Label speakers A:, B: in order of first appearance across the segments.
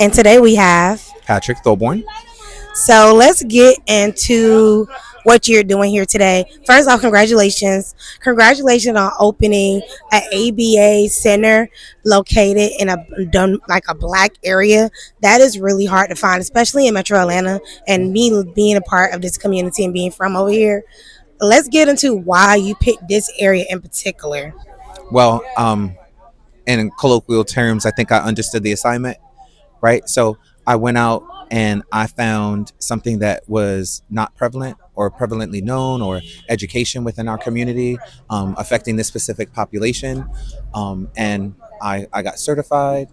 A: And today we have.
B: Patrick Thorborn.
A: So let's get into what you're doing here today. First off, congratulations. Congratulations on opening an ABA center located in like a black area. That is really hard to find, especially in Metro Atlanta. And me being a part of this community and being from over here. Let's get into why you picked this area in particular.
B: Well, in colloquial terms, I think I understood the assignment, right? So I went out and I found something that was not prevalent or prevalently known or education within our community affecting this specific population. And I got certified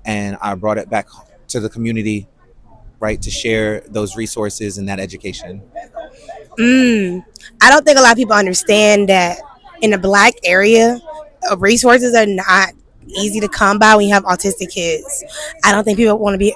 B: and I brought it back to the community, right, to share those resources and that education.
A: I don't think a lot of people understand that in the black area, resources are not easy to come by when you have autistic kids. I don't think people want to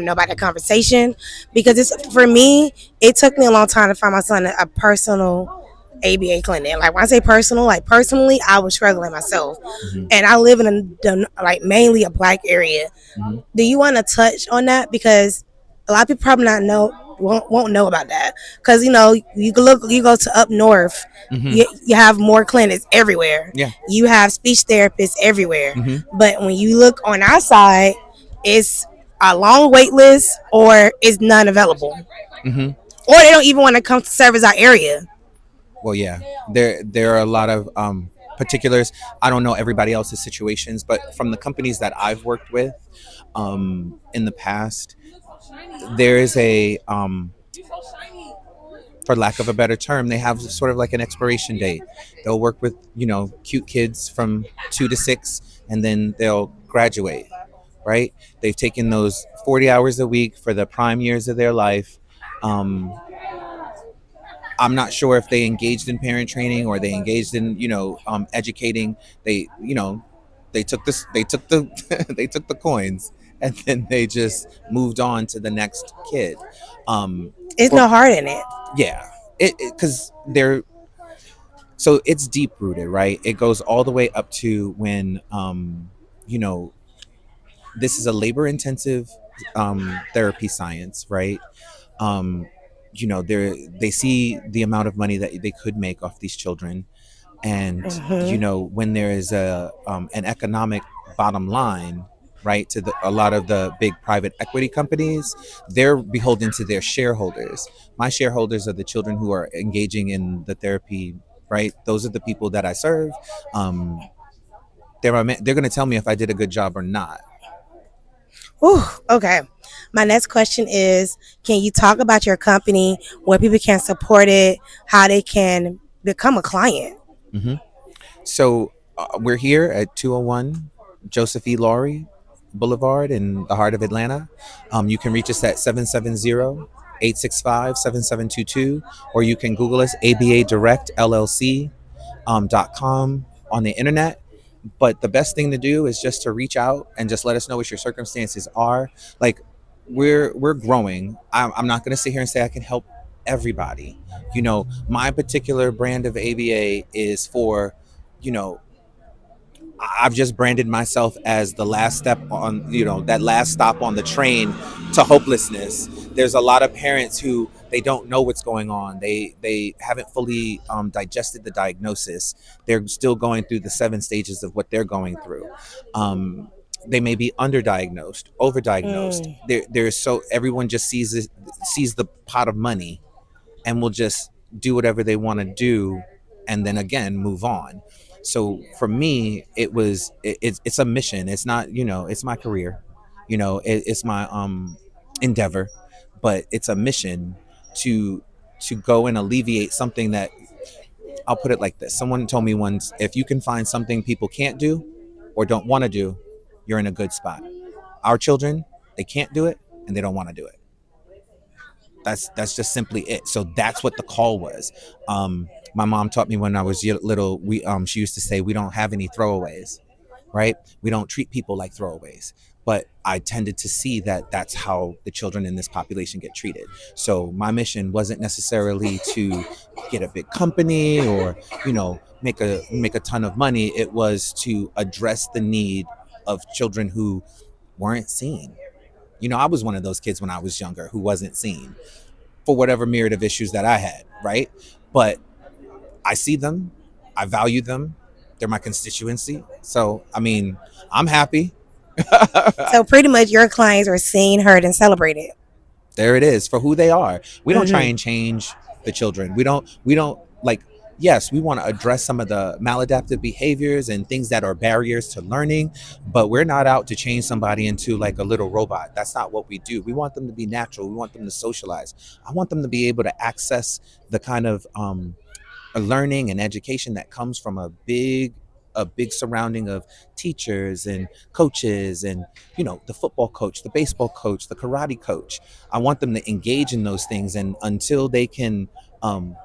A: know about that conversation because it's for me. It took me a long time to find my son a personal ABA clinic. Like when I say personal, like personally, I was struggling myself,
B: Hmm.
A: and I live in like mainly a black area.
B: Hmm.
A: Do you want to touch on that because a lot of people probably not know won't know about that because you go to up north,
B: Hmm.
A: you have more clinics everywhere,
B: Yeah.
A: you have speech therapists everywhere,
B: Hmm.
A: but when you look on our side, it's a long wait list or it's none available,
B: Hmm.
A: or they don't even want to come to service our area.
B: Well, yeah, there are a lot of particulars. I don't know everybody else's situations, but from the companies that I've worked with in the past, there is for lack of a better term, they have sort of like an expiration date. They'll work with cute kids from 2 to 6, and then they'll graduate. Right? They've taken those 40 hours a week for the prime years of their life. Um, I'm not sure if they engaged in parent training or they engaged in educating. They they took this they took the they took the coins and then they just moved on to the next kid.
A: It's
B: For
A: no heart in it.
B: Yeah, it because they're so it's deep rooted, right? It goes all the way up to when you know this is a labor intensive therapy science, right? um, they see the amount of money that they could make off these children, and
A: Hmm.
B: when there is an economic bottom line, right, to a lot of the big private equity companies, they're beholden to their shareholders. My shareholders are the children who are engaging in the therapy, right? Those are the people that I serve. um, they're going to tell me if I did a good job or not.
A: Whew, okay. My next question is, can you talk about your company, where people can support it, how they can become a client?
B: Hmm. So we're here at 201 Joseph E. Laurie Boulevard in the heart of Atlanta. You can reach us at 770-865-7722, or you can Google us, ABA Direct LLC .com on the internet. But the best thing to do is just to reach out and just let us know what your circumstances are. Like, we're growing. I'm not going to sit here and say I can help everybody. My particular brand of ABA is for, you know, I've just branded myself as the last step on, that last stop on the train to hopelessness. There's a lot of parents who they don't know what's going on. They haven't fully digested the diagnosis. They're still going through the 7 stages of what they're going through. They may be underdiagnosed, overdiagnosed.
A: Mm.
B: There's so everyone just sees the pot of money and will just do whatever they want to do, and then again move on. So for me, it's a mission. It's not, it's my career, it's my endeavor, but it's a mission to go and alleviate something that, I'll put it like this. Someone told me once, if you can find something people can't do or don't want to do, you're in a good spot. Our children, they can't do it and they don't want to do it. That's just simply it. So that's what the call was. My mom taught me when I was little. She used to say, we don't have any throwaways, right? We don't treat people like throwaways. But I tended to see that that's how the children in this population get treated. So my mission wasn't necessarily to get a big company or, make a ton of money. It was to address the need of children who weren't seen, You know, I was one of those kids when I was younger who wasn't seen for whatever myriad of issues that I had, right? But I see them, I value them, they're my constituency. So, I mean, I'm happy.
A: So pretty much your clients are seen, heard, and celebrated.
B: There it is for who they are. We don't try
A: Hmm.
B: and change the children. We don't like, yes, we want to address some of the maladaptive behaviors and things that are barriers to learning, but we're not out to change somebody into like a little robot. That's not what we do. We want them to be natural. We want them to socialize. I want them to be able to access the kind of a learning and education that comes from a big surrounding of teachers and coaches, and the football coach, the baseball coach, the karate coach. I want them to engage in those things, and until they can
A: Become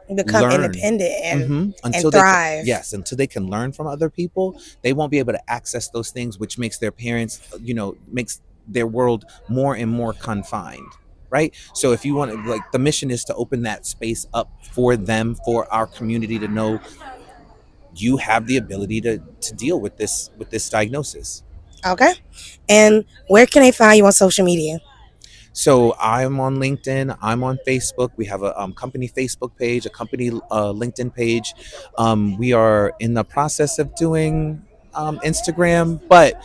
B: learn.
A: independent and
B: Until they can,
A: thrive.
B: yes, until they can learn from other people, they won't be able to access those things, which makes their parents, makes their world more and more confined, right? So if you want to, like, the mission is to open that space up for them, for our community to know you have the ability to deal with this diagnosis.
A: Okay. And where can they find you on social media?
B: So I'm on LinkedIn. I'm on Facebook. We have a company Facebook page, a company LinkedIn page. We are in the process of doing Instagram, but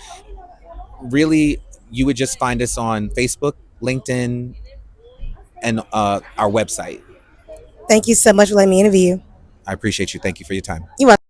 B: really, you would just find us on Facebook, LinkedIn, and our website.
A: Thank you so much for letting me interview you.
B: I appreciate you. Thank you for your time.
A: You're welcome.